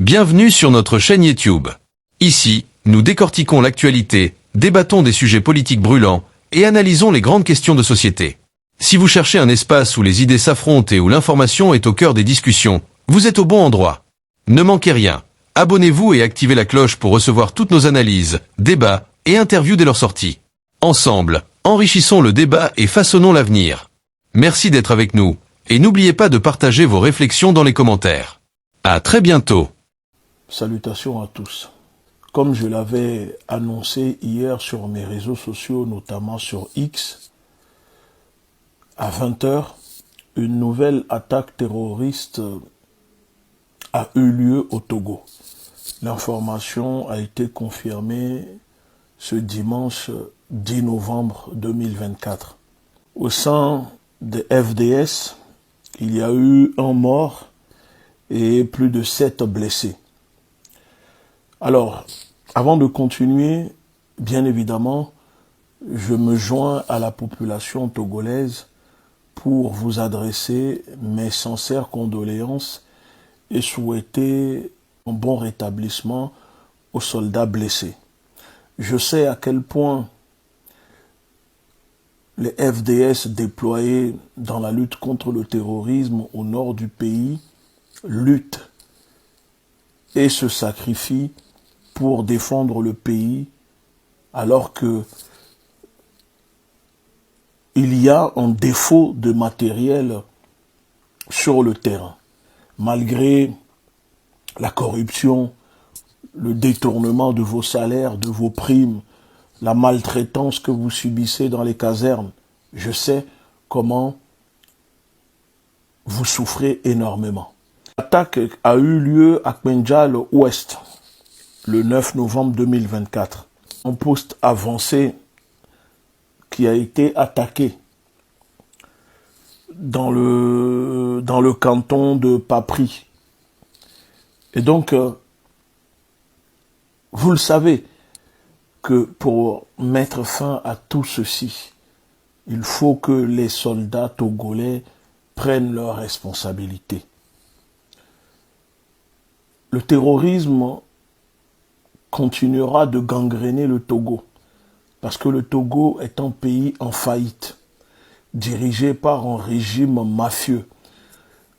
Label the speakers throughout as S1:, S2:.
S1: Bienvenue sur notre chaîne YouTube. Ici, nous décortiquons l'actualité, débattons des sujets politiques brûlants et analysons les grandes questions de société. Si vous cherchez un espace où les idées s'affrontent et où l'information est au cœur des discussions, vous êtes au bon endroit. Ne manquez rien. Abonnez-vous et activez la cloche pour recevoir toutes nos analyses, débats et interviews dès leur sortie. Ensemble, enrichissons le débat et façonnons l'avenir. Merci d'être avec nous et n'oubliez pas de partager vos réflexions dans les commentaires. À très bientôt.
S2: Salutations à tous. Comme je l'avais annoncé hier sur mes réseaux sociaux, notamment sur X, à 20h, une nouvelle attaque terroriste a eu lieu au Togo. L'information a été confirmée ce dimanche 10 novembre 2024. Au sein des FDS, il y a eu un mort et plus de 7 blessés. Alors, avant de continuer, bien évidemment, je me joins à la population togolaise pour vous adresser mes sincères condoléances et souhaiter un bon rétablissement aux soldats blessés. Je sais à quel point les FDS déployés dans la lutte contre le terrorisme au nord du pays luttent et se sacrifient pour défendre le pays, alors que il y a un défaut de matériel sur le terrain. Malgré la corruption, le détournement de vos salaires, de vos primes, la maltraitance que vous subissez dans les casernes, je sais comment vous souffrez énormément. L'attaque a eu lieu à Kpenjal Ouest, le 9 novembre 2024. Un poste avancé qui a été attaqué dans le canton de Papri. Et donc, vous le savez que pour mettre fin à tout ceci, il faut que les soldats togolais prennent leurs responsabilités. Le terrorisme continuera de gangréner le Togo, parce que le Togo est un pays en faillite, dirigé par un régime mafieux,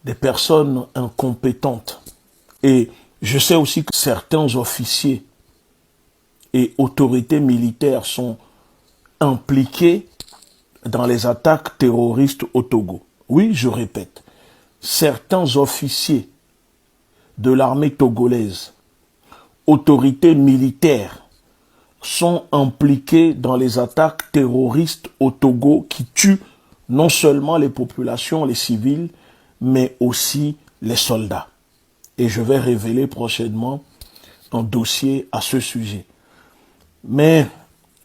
S2: des personnes incompétentes. Et je sais aussi que certains officiers et autorités militaires sont impliqués dans les attaques terroristes au Togo. Oui, je répète, certains officiers de l'armée togolaise, autorités militaires, sont impliqués dans les attaques terroristes au Togo qui tuent non seulement les populations, les civils, mais aussi les soldats. Et je vais révéler prochainement un dossier à ce sujet. Mais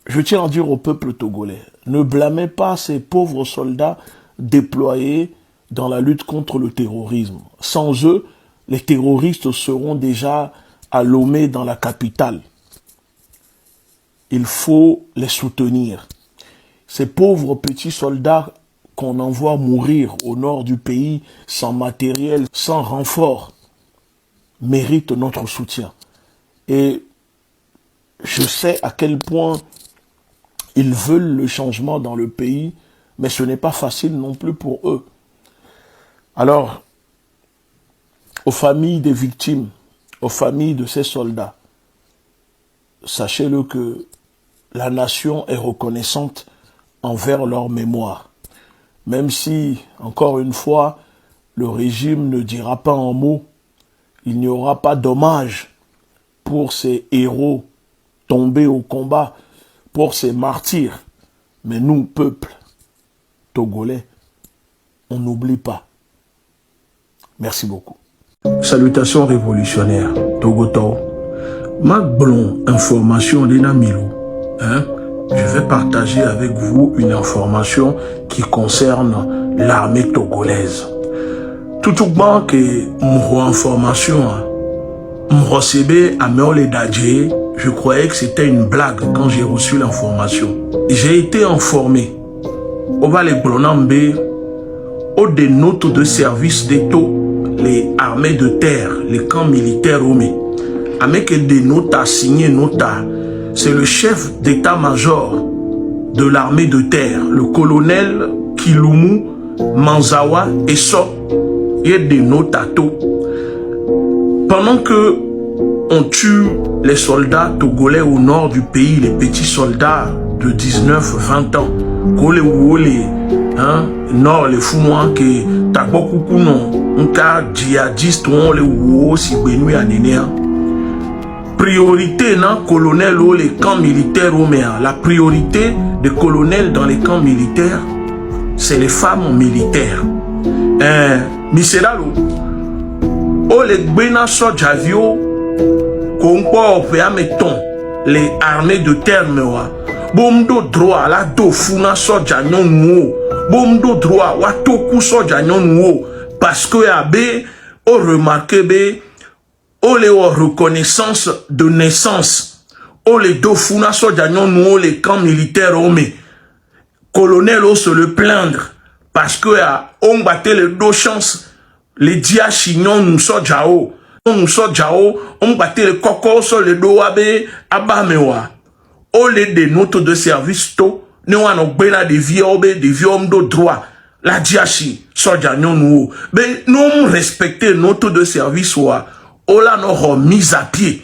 S2: je tiens à dire au peuple togolais, ne blâmez pas ces pauvres soldats déployés dans la lutte contre le terrorisme. Sans eux, les terroristes seront déjà à Lomé dans la capitale. Il faut les soutenir. Ces pauvres petits soldats qu'on envoie mourir au nord du pays sans matériel, sans renfort, méritent notre soutien. Et je sais à quel point ils veulent le changement dans le pays, mais ce n'est pas facile non plus pour eux. Alors, aux familles des victimes, aux familles de ces soldats, sachez-le que la nation est reconnaissante envers leur mémoire. Même si, encore une fois, le régime ne dira pas en mots, il n'y aura pas d'hommage pour ces héros tombés au combat, pour ces martyrs. Mais nous, peuple togolais, on n'oublie pas. Merci beaucoup. Salutations révolutionnaires, Togoto. Mac Blon, information d'Ena Milou. Je vais partager avec vous une information qui concerne l'armée togolaise. Tout que mon information, mon CB à Meoledadje, je croyais que c'était une blague quand j'ai reçu l'information. J'ai été informé. Au Valais Blonambe, au des notes de service d'État, les armées de terre, les camps militaires romés. Avec des notes à signer, c'est le chef d'état-major de l'armée de terre, le colonel Kilumu Manzawa Eso. Il y a des notes à tout. Pendant que on tue les soldats togolais au nord du pays, les petits soldats de 19-20 ans, nord les foumois que t'as beaucoup un cas djihadiste on les ou si benu à nénéa. Priorité dans colonel ou les camps militaires romains. La priorité des colonels dans les camps militaires, c'est les femmes militaires. Miseralo, o les bena sojavio, konko mettons les armées de terre mewa. Bomdo droit la do funa soja nyon bomdo droit wa toku soja nyon parce que abe o remarqué be o le reconnaissance de naissance o le do funa soja nyon les camps militaires mais colonel o se le plaindre parce que on battait les deux chances les diachignon nous soja o on battait les coco sur les dos abe abamewa. Au lieu des notes de service tôt, nous avons des vieux hommes de droit. La diachi, soja nous. Mais nous respecter notes de service wa. On l'a mise à pied.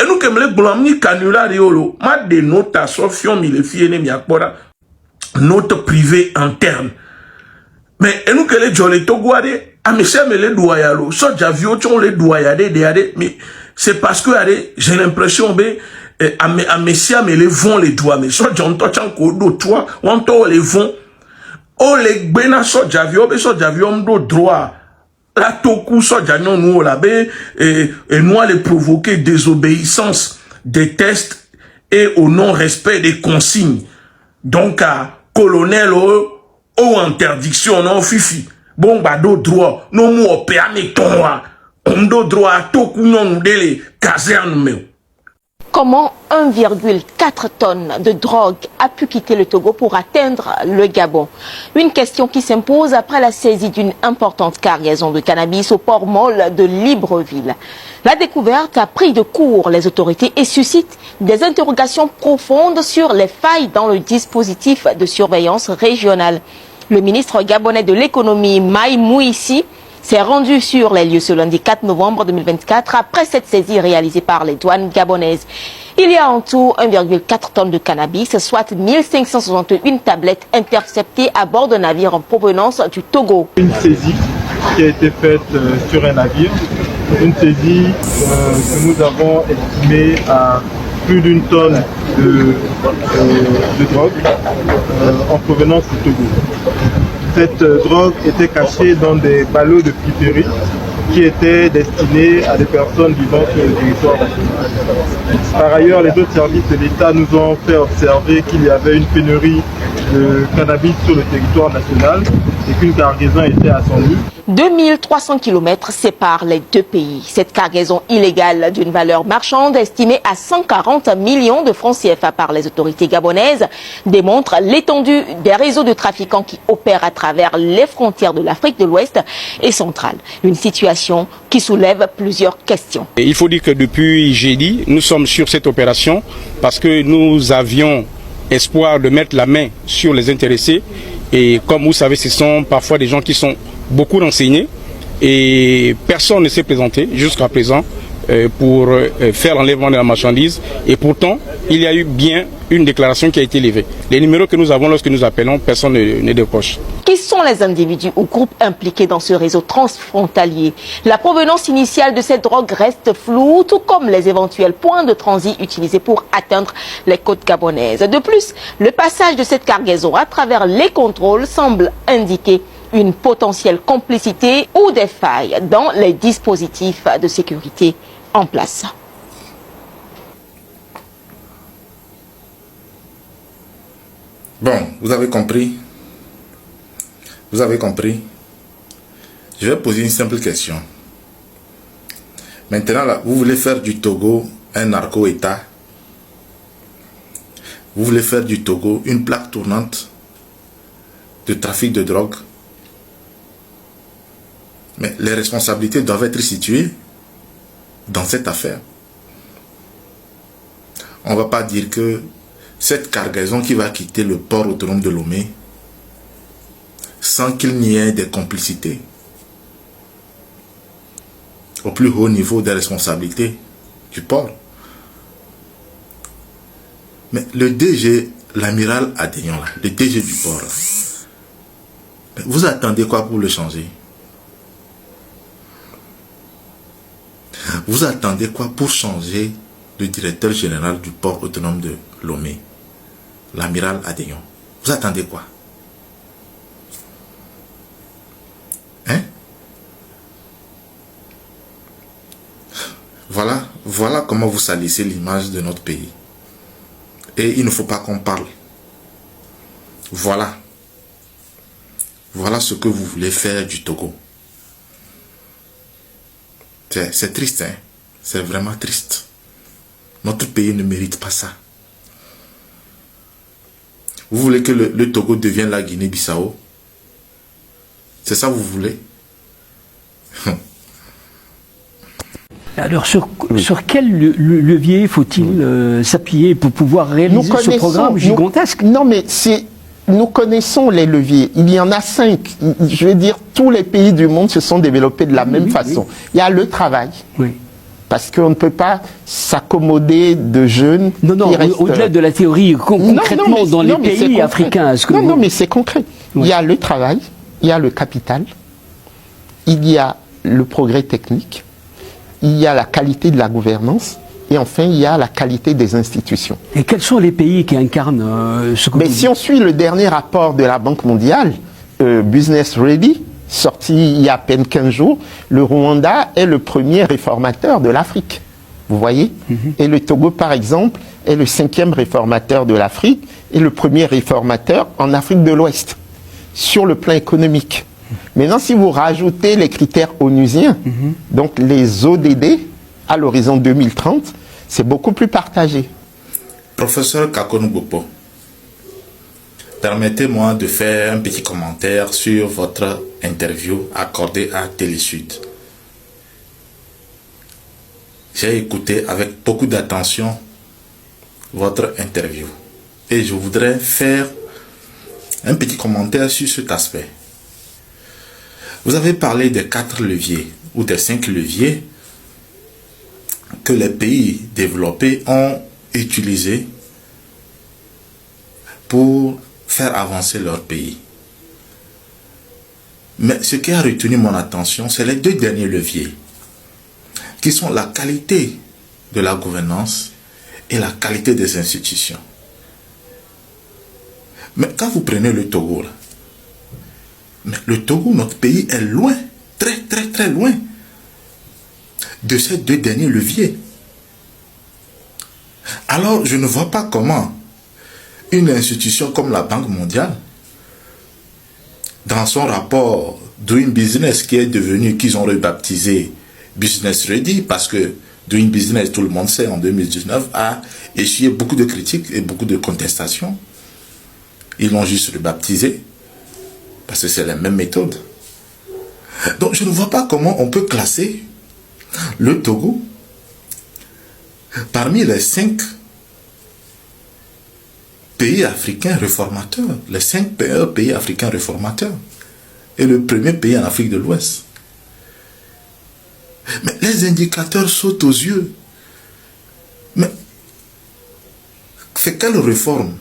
S2: Et nous comme les blancs canula riolo. Ma des notes à Sofion mi les filles ne miakpora. Notes privées internes. Mais et nous que les jolés toguade. Ah mais c'est me les doyalo. Soja vieux on les doyade mais c'est parce que j'ai l'impression à Messia mais les vont les doigts mais soit j'entends do toi on les vont oh les bena so javio do droit la toku so janyon nous la be et nous les provoquer désobéissance des tests et au non respect des consignes donc à colonel ou interdiction non fifi bon bah do droit non mo opérer ton do droit toku non délé caserne mais
S3: comment 1,4 tonnes de drogue a pu quitter le Togo pour atteindre le Gabon? Une question qui s'impose après la saisie d'une importante cargaison de cannabis au port Molle de Libreville. La découverte a pris de court les autorités et suscite des interrogations profondes sur les failles dans le dispositif de surveillance régionale. Le ministre gabonais de l'économie, Maï Mouissi, s'est rendu sur les lieux ce lundi 4 novembre 2024 après cette saisie réalisée par les douanes gabonaises. Il y a en tout 1,4 tonnes de cannabis, soit 1561 tablettes interceptées à bord d'un navire en provenance du Togo.
S4: Une saisie qui a été faite sur un navire, une saisie que nous avons estimée à plus d'une tonne de drogue en provenance du Togo. Cette drogue était cachée dans des ballots de piperie qui étaient destinés à des personnes vivant sur le territoire national. Par ailleurs, les autres services de l'État nous ont fait observer qu'il y avait une pénurie de cannabis sur le territoire national et qu'une cargaison était attendue.
S3: 2300 km séparent les deux pays. Cette cargaison illégale d'une valeur marchande estimée à 140 millions de francs CFA par les autorités gabonaises démontre l'étendue des réseaux de trafiquants qui opèrent à travers les frontières de l'Afrique de l'Ouest et centrale. Une situation qui soulève plusieurs questions.
S5: Il faut dire que depuis jeudi, nous sommes sur cette opération parce que nous avions espoir de mettre la main sur les intéressés. Et comme vous savez, ce sont parfois des gens qui sont beaucoup renseignés et personne ne s'est présenté jusqu'à présent pour faire l'enlèvement de la marchandise. Et pourtant, il y a eu bien une déclaration qui a été levée. Les numéros que nous avons lorsque nous appelons, personne ne décroche.
S3: Qui sont les individus ou groupes impliqués dans ce réseau transfrontalier? La provenance initiale de cette drogue reste floue, tout comme les éventuels points de transit utilisés pour atteindre les côtes gabonaises. De plus, le passage de cette cargaison à travers les contrôles semble indiquer une potentielle complicité ou des failles dans les dispositifs de sécurité en place.
S6: Bon, vous avez compris. Vous avez compris. Je vais poser une simple question. Maintenant, là, vous voulez faire du Togo un narco-État. Vous voulez faire du Togo une plaque tournante de trafic de drogue. Mais les responsabilités doivent être situées dans cette affaire. On ne va pas dire que cette cargaison qui va quitter le port autonome de Lomé sans qu'il n'y ait des complicités au plus haut niveau des responsabilités du port. Mais le DG, l'amiral Adénion, le DG du port, vous attendez quoi pour le changer? Vous attendez quoi pour changer le directeur général du port autonome de Lomé, l'amiral Adénion? Vous attendez quoi? Hein? Voilà comment vous salissez l'image de notre pays. Et il ne faut pas qu'on parle. Voilà ce que vous voulez faire du Togo. C'est triste, hein? C'est vraiment triste. Notre pays ne mérite pas ça. Vous voulez que le Togo devienne la Guinée-Bissau? C'est ça que vous voulez?
S7: Alors, sur quel levier faut-il s'appuyer pour pouvoir réaliser ce programme gigantesque?
S8: Non, mais nous connaissons les leviers. Il y en a 5. Je veux dire, tous les pays du monde se sont développés de la même façon. Oui. Il y a le travail. Oui. Parce qu'on ne peut pas s'accommoder de jeunes.
S7: Non, au-delà de la théorie, concrètement, dans les pays africains.
S8: Non, mais c'est concret. Oui. Il y a le travail, il y a le capital, il y a le progrès technique, il y a la qualité de la gouvernance, et enfin, il y a la qualité des institutions.
S7: Et quels sont les pays qui incarnent ce que
S8: Mais si on suit le dernier rapport de la Banque mondiale, Business Ready, sorti il y a à peine 15 jours, le Rwanda est le premier réformateur de l'Afrique. Vous voyez? Et le Togo, par exemple, est le 5e réformateur de l'Afrique et le premier réformateur en Afrique de l'Ouest, sur le plan économique. Maintenant, si vous rajoutez les critères onusiens, donc les ODD, à l'horizon 2030, c'est beaucoup plus partagé.
S6: Professeur Kakonou Bopo, permettez-moi de faire un petit commentaire sur votre interview accordée à Télésud. J'ai écouté avec beaucoup d'attention votre interview et je voudrais faire un petit commentaire sur cet aspect. Vous avez parlé des 4 leviers ou des 5 leviers que les pays développés ont utilisés pour faire avancer leur pays. Mais ce qui a retenu mon attention, c'est les 2 derniers leviers, qui sont la qualité de la gouvernance et la qualité des institutions. Mais quand vous prenez le Togo, là, mais le Togo, notre pays, est loin, très très très loin de ces 2 derniers leviers. Alors, je ne vois pas comment une institution comme la Banque mondiale, dans son rapport Doing Business, qui est devenu, qu'ils ont rebaptisé Business Ready, parce que Doing Business, tout le monde sait, en 2019, a essuyé beaucoup de critiques et beaucoup de contestations. Ils l'ont juste rebaptisé, parce que c'est la même méthode. Donc, je ne vois pas comment on peut classer le Togo parmi les 5 pays africains réformateurs, les 5 pays africains réformateurs, et le premier pays en Afrique de l'Ouest. Mais les indicateurs sautent aux yeux. Mais c'est quelle réforme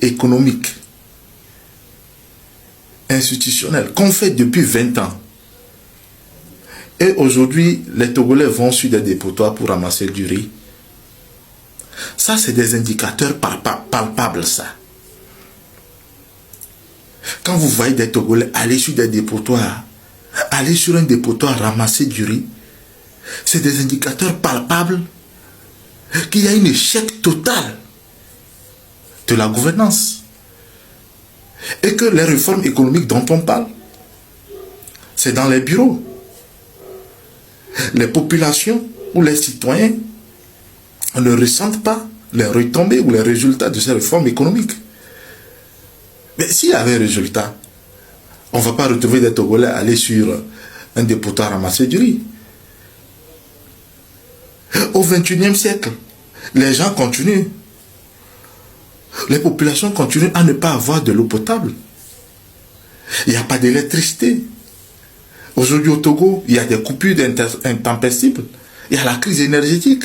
S6: économique, institutionnelle, qu'on fait depuis 20 ans? Et aujourd'hui, les Togolais vont sur des dépotoirs pour ramasser du riz. Ça, c'est des indicateurs palpables, ça. Quand vous voyez des Togolais aller sur des dépotoirs, aller sur un dépotoir ramasser du riz, c'est des indicateurs palpables qu'il y a un échec total de la gouvernance. Et que les réformes économiques dont on parle, c'est dans les bureaux. Les populations ou les citoyens ne ressentent pas les retombées ou les résultats de ces réformes économiques. Mais s'il y avait un résultat, On ne va pas retrouver des Togolais aller sur un dépotoir ramasser du riz. Au XXIe siècle, les gens continuent. Les populations continuent à ne pas avoir de l'eau potable. Il n'y a pas d'électricité. Aujourd'hui au Togo, il y a des coupures intempestibles. Il y a la crise énergétique.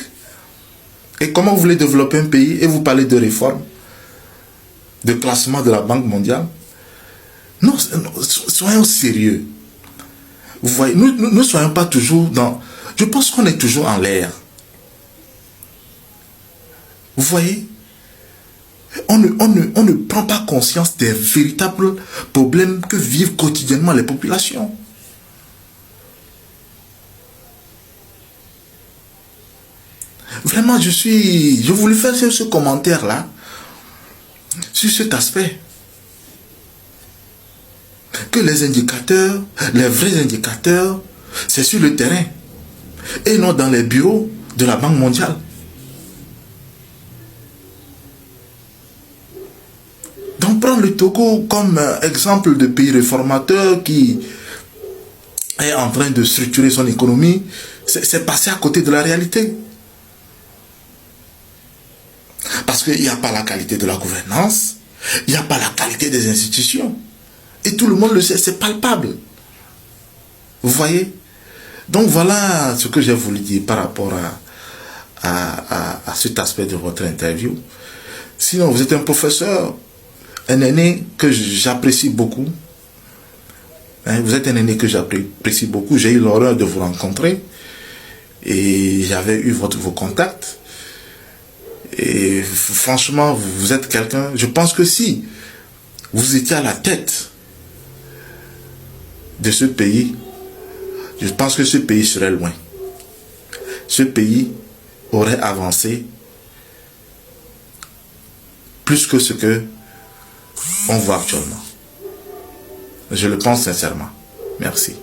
S6: Et comment vous voulez développer un pays et vous parlez de réforme, de classement de la Banque mondiale? Non, soyons sérieux. Vous voyez, nous ne soyons pas toujours dans... Je pense qu'on est toujours en l'air. Vous voyez, on ne prend pas conscience des véritables problèmes que vivent quotidiennement les populations. Vraiment, je voulais faire ce commentaire-là sur cet aspect. Que les indicateurs, les vrais indicateurs, c'est sur le terrain et non dans les bureaux de la Banque mondiale. Donc prendre le Togo comme exemple de pays réformateur qui est en train de structurer son économie, c'est passer à côté de la réalité. Parce qu'il n'y a pas la qualité de la gouvernance, il n'y a pas la qualité des institutions. Et tout le monde le sait, c'est palpable. Vous voyez? Donc voilà ce que j'ai voulu dire par rapport à cet aspect de votre interview. Sinon, vous êtes un professeur, un aîné que j'apprécie beaucoup. Vous êtes un aîné que j'apprécie beaucoup. J'ai eu l'honneur de vous rencontrer. Et j'avais eu vos contacts. Et franchement, vous êtes quelqu'un... Je pense que si vous étiez à la tête de ce pays, je pense que ce pays serait loin. Ce pays aurait avancé plus que ce que on voit actuellement. Je le pense sincèrement. Merci.